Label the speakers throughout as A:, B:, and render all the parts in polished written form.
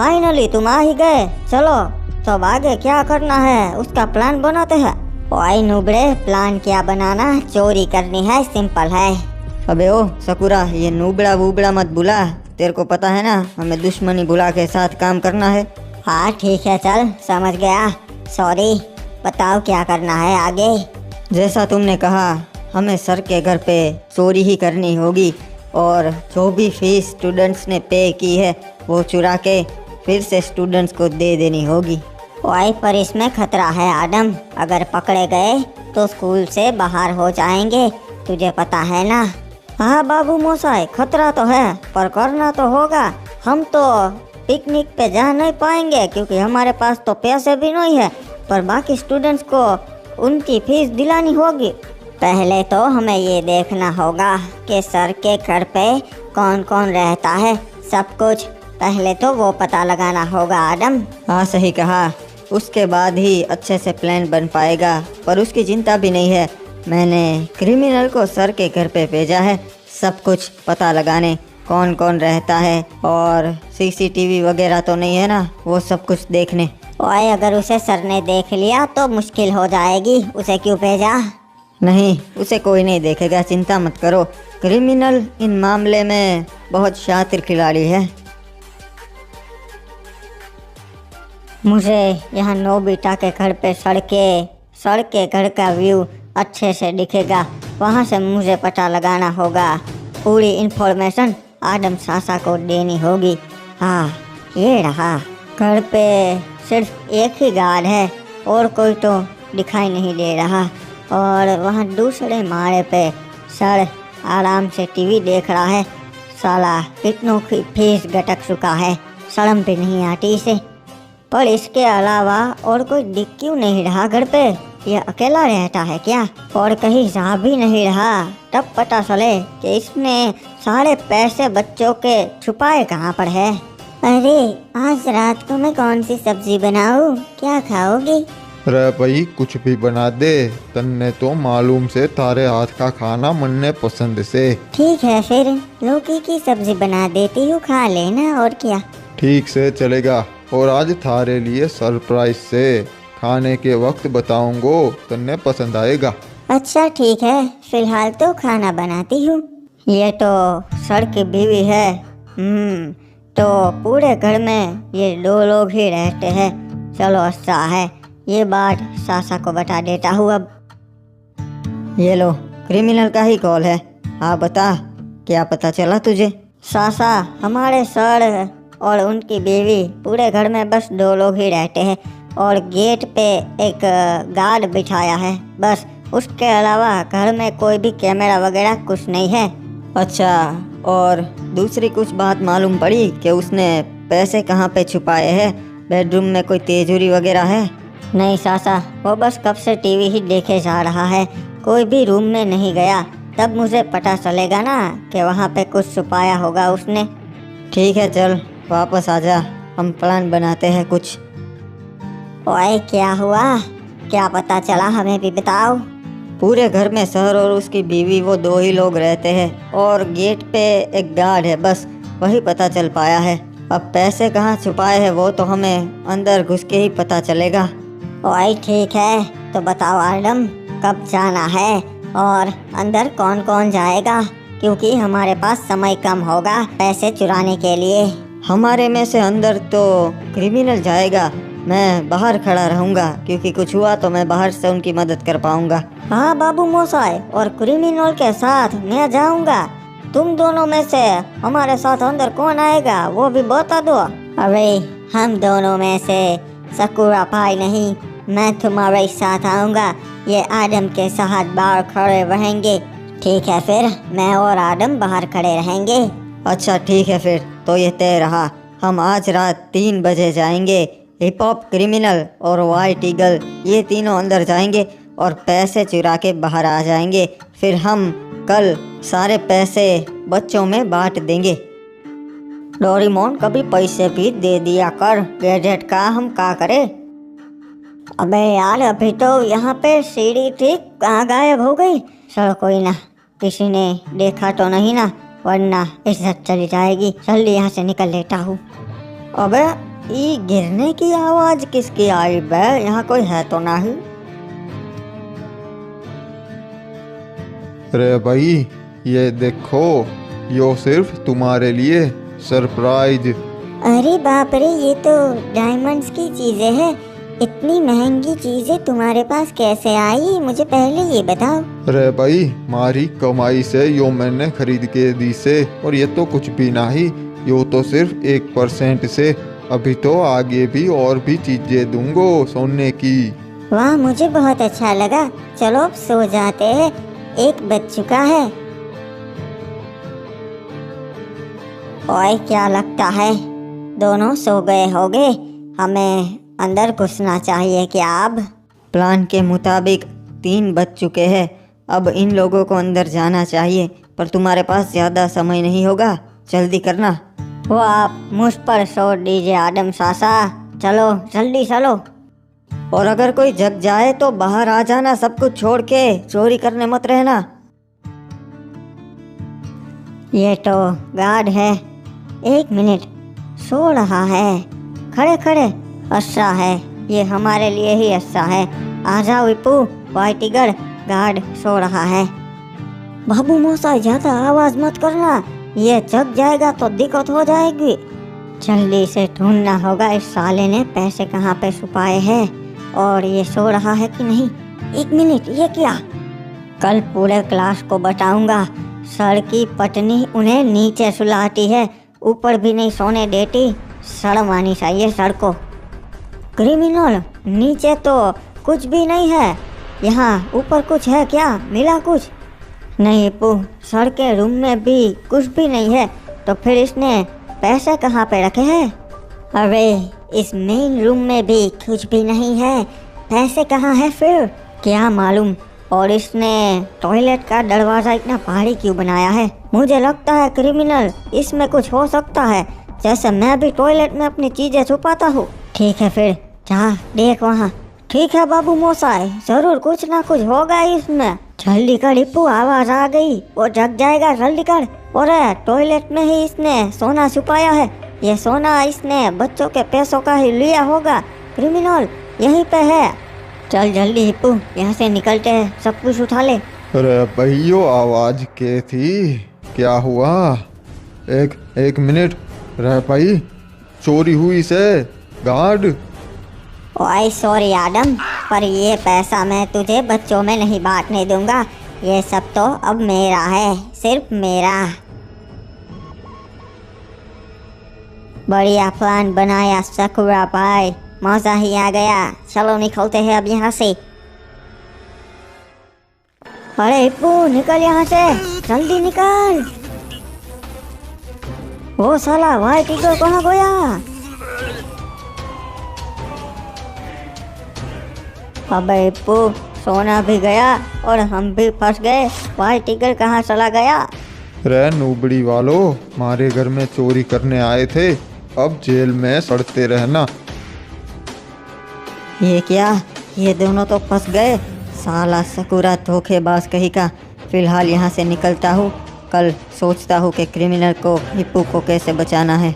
A: Finally तुम आ ही गए। चलो तो अब आगे क्या करना है उसका प्लान बनाते हैं। ओए नुबड़े, प्लान क्या बनाना, चोरी करनी है, सिंपल है।
B: अबे ओ सकुरा, ये नूबड़ा वूबड़ा मत बुला। तेरे को पता है ना, हमें दुश्मनी बुला के साथ काम करना है।
A: हाँ ठीक है, चल समझ गया, सॉरी। बताओ क्या करना है आगे।
B: जैसा तुमने कहा, हमें सर के घर पे चोरी ही करनी होगी और जो भी फीस स्टूडेंट्स ने पे की है वो चुरा के फिर से स्टूडेंट्स को दे देनी होगी।
A: ओए पर इसमें खतरा है आदम, अगर पकड़े गए तो स्कूल से बाहर हो जाएंगे, तुझे पता है ना। हाँ बाबू मोसाई, खतरा तो है पर करना तो होगा। हम तो पिकनिक पे जा नहीं पाएंगे क्योंकि हमारे पास तो पैसे भी नहीं है, पर बाकी स्टूडेंट्स को उनकी फीस दिलानी होगी। पहले तो हमें ये देखना होगा कि सर के घर पे कौन कौन रहता है, सब कुछ पहले तो वो पता लगाना होगा आदम।
B: हाँ सही कहा, उसके बाद ही अच्छे से प्लान बन पाएगा। पर उसकी चिंता भी नहीं है, मैंने क्रिमिनल को सर के घर पे भेजा है सब कुछ पता लगाने, कौन कौन रहता है और सीसीटीवी वगैरह तो नहीं है ना, वो सब कुछ देखने।
A: ओए अगर उसे सर ने देख लिया तो मुश्किल हो जाएगी, उसे क्यों भेजा।
B: नहीं, उसे कोई नहीं देखेगा, चिंता मत करो। क्रिमिनल इन मामले में बहुत शातिर खिलाड़ी है।
A: मुझे यहाँ नोबिता के घर पे सड़के घर का व्यू अच्छे से दिखेगा, वहाँ से मुझे पता लगाना होगा। पूरी इन्फॉर्मेशन आदम सासा को देनी होगी। हाँ ये रहा, घर पे सिर्फ एक ही गार्ड है और कोई तो दिखाई नहीं दे रहा। और वहाँ दूसरे माले पे सर आराम से टीवी देख रहा है। साला कितनों की फीस गटक चुका है, शर्म भी नहीं आती इसे। पर इसके अलावा और कोई दिख क्यों नहीं रहा घर पे, ये अकेला रहता है क्या और कहीं जा भी नहीं रहा। तब पता चले कि इसने सारे पैसे बच्चों के छुपाए कहाँ पर है। अरे आज रात को मैं कौन सी सब्जी बनाऊं, क्या खाओगी।
C: रे भाई कुछ भी बना दे, तन्ने तो मालूम से तारे हाथ का खाना मनने पसंद से।
A: ठीक है फिर लौकी की सब्जी बना देती हूँ, खा लेना और क्या।
C: ठीक से चलेगा, और आज थारे लिए सरप्राइज से खाने के वक्त बताऊंगो, तन्ने पसंद आएगा।
A: अच्छा ठीक है, फिलहाल तो खाना बनाती हूँ। ये तो सर की बीवी है। तो पूरे घर में ये 2 लोग ही रहते हैं। चलो अच्छा है, ये बात सासा को बता देता हूँ अब।
B: ये लो, क्रिमिनल का ही कॉल है। हाँ बता, क्या पता चला तुझे।
A: सासा, हमारे सर और उनकी बीवी, पूरे घर में बस 2 लोग ही रहते हैं और गेट पे एक गार्ड बिठाया है, बस। उसके अलावा घर में कोई भी कैमरा वगैरह कुछ नहीं है।
B: अच्छा, और दूसरी कुछ बात मालूम पड़ी कि उसने पैसे कहाँ पे छुपाए हैं, बेडरूम में कोई तिजोरी वगैरह है।
A: नहीं सासा, वो बस कब से टीवी ही देखे जा रहा है, कोई भी रूम में नहीं गया। तब मुझे पता चलेगा ना कि वहाँ पे कुछ छुपाया होगा उसने।
B: ठीक है चल वापस आजा, हम प्लान बनाते हैं कुछ।
A: ओए क्या हुआ, क्या पता चला, हमें भी बताओ।
B: पूरे घर में सर और उसकी बीवी, वो 2 ही लोग रहते हैं और गेट पे एक गार्ड है, बस वही पता चल पाया है। अब पैसे कहाँ छुपाए हैं वो तो हमें अंदर घुस के ही पता चलेगा।
A: ओए ठीक है, तो बताओ आदम, कब जाना है और अंदर कौन कौन जाएगा, क्योंकि हमारे पास समय कम होगा पैसे चुराने के लिए।
B: हमारे में से अंदर तो क्रिमिनल जाएगा, मैं बाहर खड़ा रहूँगा क्योंकि कुछ हुआ तो मैं बाहर से उनकी मदद कर पाऊँगा।
A: हाँ बाबू मोसाई, और क्रिमिनल के साथ मैं जाऊँगा। तुम दोनों में से हमारे साथ अंदर कौन आएगा वो भी बता दो। अरे हम दोनों में से सकुरा भाई नहीं, मैं तुम्हारे साथ आऊँगा। ये आदम के साथ बाहर खड़े रहेंगे। ठीक है फिर, मैं और आदम बाहर खड़े रहेंगे।
B: अच्छा ठीक है फिर, तो ये तय रहा, हम आज रात 3 बजे जाएंगे। हिप हॉप क्रिमिनल और वाइट ईगल, ये तीनों अंदर जाएंगे और पैसे चुरा के बाहर आ जाएंगे। फिर हम कल सारे पैसे बच्चों में बांट देंगे।
A: डोरेमोन, कभी पैसे भी दे दिया कर, गैजेट का हम क्या करें। अबे यार, अभी तो यहाँ पे सीढ़ी थी, कहाँ गायब हो गई। चलो कोई ना, किसी ने देखा तो नहीं ना, वरना इज्जत चली जाएगी। जल्दी यहाँ से निकल लेता हूँ। अबे
B: ये गिरने की आवाज किसकी आई बे? यहाँ कोई है तो नहीं?
C: रे भाई, ये देखो, यो सिर्फ तुम्हारे लिए सरप्राइज।
A: अरे बाप रे, ये तो डायमंड्स की चीजें हैं। इतनी महंगी चीजें तुम्हारे पास कैसे आई, मुझे पहले ये बताओ।
C: रे भाई, मारी कमाई से यो मैंने खरीद के दी से, और ये तो कुछ भी नहीं, यो तो सिर्फ 1% से। अभी तो आगे भी और भी चीजें दूंगो सोने की।
A: वाह, मुझे बहुत अच्छा लगा। चलो अब सो जाते हैं, 1 बज चुका है। ओए, क्या लगता है दोनों सो गए होगे? हमें अंदर घुसना चाहिए क्या अब?
B: प्लान के मुताबिक 3 बज चुके हैं। अब इन लोगों को अंदर जाना चाहिए, पर तुम्हारे पास ज़्यादा समय नहीं होगा, जल्दी करना।
A: वो आप मुझ पर छोड़ दीजिए आदम सासा, चलो जल्दी चलो।
B: और अगर कोई जग जाए तो बाहर आ जाना, सब कुछ छोड़ के, चोरी करने मत रहना।
A: ये तो गार्ड है, 1 मिनट, सो रहा है खड़े खड़े। अच्छा है, ये हमारे लिए ही अच्छा है। आ जाओ विप्पू, वाई टिगर, गार्ड सो रहा है। बाबू मौसा, ज्यादा आवाज मत करना, ये जग जाएगा तो दिक्कत हो जाएगी। जल्दी से ढूंढना होगा इस साले ने पैसे कहाँ पे छुपाए हैं, और ये सो रहा है कि नहीं। 1 मिनट, ये क्या? कल पूरे क्लास को बताऊंगा, सर की पत्नी उन्हें नीचे सुलाती है, ऊपर भी नहीं सोने देती। शर्म आनी चाहिए सर को। क्रिमिनल, नीचे तो कुछ भी नहीं है, यहाँ ऊपर कुछ है क्या? मिला कुछ? नहीं पू, सर के रूम में भी कुछ भी नहीं है, तो फिर इसने पैसे कहाँ पे रखे हैं? अरे इस मेन रूम में भी कुछ भी नहीं है, पैसे कहाँ है फिर? क्या मालूम। और इसने टॉयलेट का दरवाजा इतना भारी क्यों बनाया है? मुझे लगता है क्रिमिनल इसमें कुछ हो सकता है, जैसे मैं भी टॉयलेट में अपनी चीजें छुपाता हूँ। ठीक है फिर जा देख वहाँ। ठीक है बाबू मोसाई, जरूर कुछ ना कुछ होगा इसमें। जल्दी कर हिप्पू, आवाज आ गई, वो जग जाएगा, जल्दी कर। और टॉयलेट में ही इसने सोना छुपाया है, ये सोना इसने बच्चों के पैसों का ही लिया होगा। क्रिमिनल यहीं पे है, चल जल्दी हिप्पू, यहाँ से निकलते हैं, सब कुछ उठा ले।
C: अरे भैयो, आवाज के थी, क्या हुआ? एक मिनट, रे भाई, चोरी हुई से, गार्ड।
A: ओए सॉरी आदम, पर ये पैसा मैं तुझे बच्चों में नहीं बांटने दूंगा, ये सब तो अब मेरा है, सिर्फ मेरा। बढ़िया प्लान बनाया सकुरा भाई, मजा ही आ गया। चलो निकलते हैं अब यहाँ से। अरे हिप्पू, निकल यहाँ से, जल्दी निकल। वो साला भाई टिगर कहाँ गया? अबे हिप्पू, सोना भी गया और हम भी फंस गए। भाई टिगर कहाँ चला गया?
C: रे नूबड़ी वालों, हमारे घर में चोरी करने आए थे, अब जेल में सड़ते रहना।
B: ये क्या, ये दोनों तो फंस गए। साला सकुरा धोखेबाज कहीं का। फिलहाल यहाँ से निकलता हूँ, कल सोचता हूँ कि क्रिमिनल को, हिप्पू को कैसे बचाना है।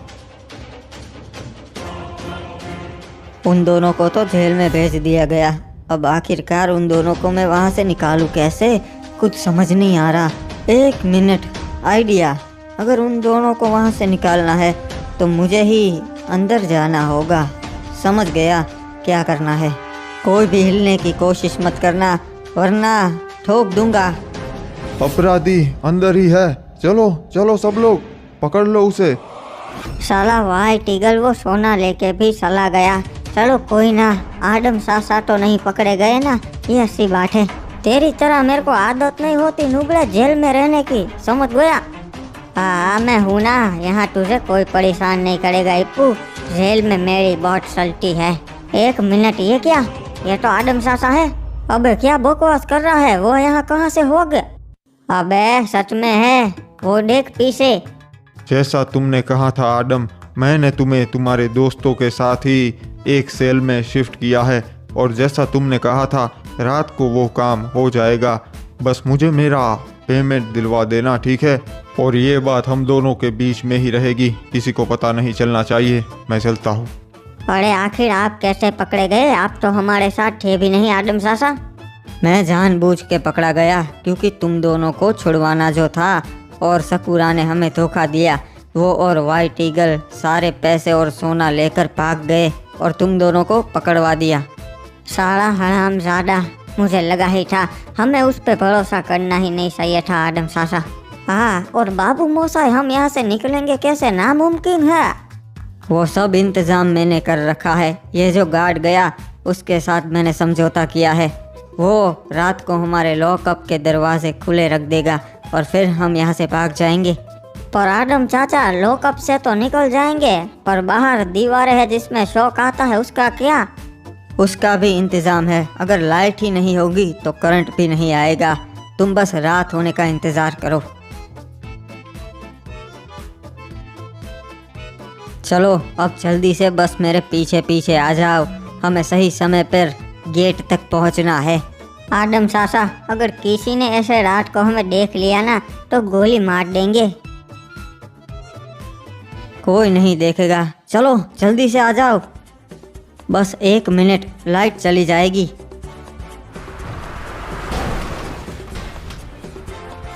B: उन दोनों को तो जेल में भेज दिया गया, अब आखिरकार उन दोनों को मैं वहाँ से निकालूं कैसे, कुछ समझ नहीं आ रहा। 1 मिनट, आइडिया। अगर उन दोनों को वहाँ से निकालना है तो मुझे ही अंदर जाना होगा। समझ गया क्या करना है। कोई भी हिलने की कोशिश मत करना, वरना ठोक दूंगा।
C: अपराधी अंदर ही है, चलो चलो सब लोग, पकड़ लो उसे।
A: साला भाई टिगर वो सोना लेके भी चला गया। चलो कोई ना, आदम सासा तो नहीं पकड़े गए ना, ये अच्छी बात है। तेरी तरह मेरे को आदत नहीं होती नुबड़े जेल में रहने की, समझ गया? हाँ मैं हूँ ना, यहाँ तुझे कोई परेशान नहीं करेगा हिप्पू, जेल में मेरी बहुत चलती है। 1 मिनट, ये क्या? ये तो आदम सासा है। अबे क्या बकवास कर रहा है, वो यहाँ कहाँ से हो गए? अबे सच में है, वो देख पीछे।
C: जैसा तुमने कहा था आदम, मैंने तुम्हें तुम्हारे दोस्तों के साथ ही एक सेल में शिफ्ट किया है, और जैसा तुमने कहा था रात को वो काम हो जाएगा। बस मुझे मेरा पेमेंट दिलवा देना, ठीक है? और ये बात हम दोनों के बीच में ही रहेगी, किसी को पता नहीं चलना चाहिए। मैं चलता हूँ।
A: अरे आखिर आप कैसे पकड़े गए? आप तो हमारे साथ थे भी नहीं आदम सासा।
B: मैं जानबूझ के पकड़ा गया क्योंकि तुम दोनों को छुड़वाना जो था और सकूरा ने हमें धोखा दिया। वो और वाइट ईगल सारे पैसे और सोना लेकर भाग गए और तुम दोनों को पकड़वा दिया।
A: साला हरामजादा, मुझे लगा ही था, हमें उस पे भरोसा करना ही नहीं चाहिए था आदम सासा। हाँ, और बाबू मोसाई हम यहाँ से निकलेंगे कैसे? नामुमकिन है।
B: वो सब इंतज़ाम मैंने कर रखा है। ये जो गार्ड गया उसके साथ मैंने समझौता किया है। वो रात को हमारे लॉकअप के दरवाजे खुले रख देगा और फिर हम यहाँ से भाग जाएंगे।
A: पर आदम चाचा, लॉकअप से तो निकल जाएंगे, पर बाहर दीवारें है जिसमें शॉक आता है, उसका क्या?
B: उसका भी इंतज़ाम है। अगर लाइट ही नहीं होगी तो करंट भी नहीं आएगा। तुम बस रात होने का इंतज़ार करो। चलो अब जल्दी से बस मेरे पीछे पीछे आ जाओ। हमें सही समय पर गेट तक पहुंचना है।
A: आदम सासा, अगर किसी ने ऐसे रात को हमें देख लिया ना तो गोली मार देंगे।
B: कोई नहीं देखेगा। चलो जल्दी से आ जाओ। बस 1 मिनट, लाइट चली जाएगी।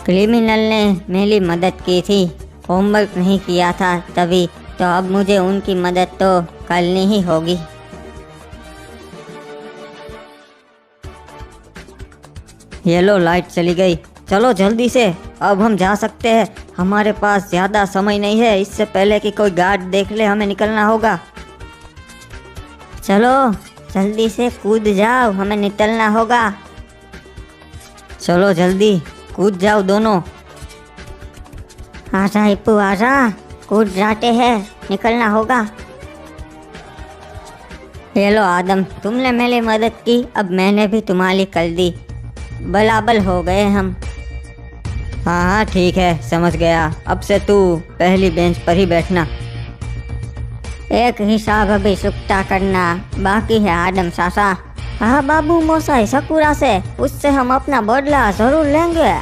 A: क्रिमिनल ने मेरी मदद की थी, होमवर्क नहीं किया था तभी, तो अब मुझे उनकी मदद तो करनी ही होगी।
B: ये लो, लाइट चली गई। चलो जल्दी से, अब हम जा सकते हैं। हमारे पास ज़्यादा समय नहीं है, इससे पहले कि कोई गार्ड देख ले हमें निकलना होगा।
A: चलो जल्दी से कूद जाओ, हमें निकलना होगा।
B: चलो जल्दी कूद जाओ दोनों।
A: आजा हिप्पू आजा, कूद जाते हैं, निकलना होगा। ये लो आदम, तुमने मेरी मदद की, अब मैंने भी तुम्हारी कर दी। बराबर हो गए हम।
B: हाँ हाँ ठीक है, समझ गया। अब से तू पहली बेंच पर ही बैठना।
A: एक हिसाब अभी चुकता करना बाकी है आदम सासा। हाँ बाबू मोसाई, सकूरा से, उससे हम अपना बदला जरूर लेंगे।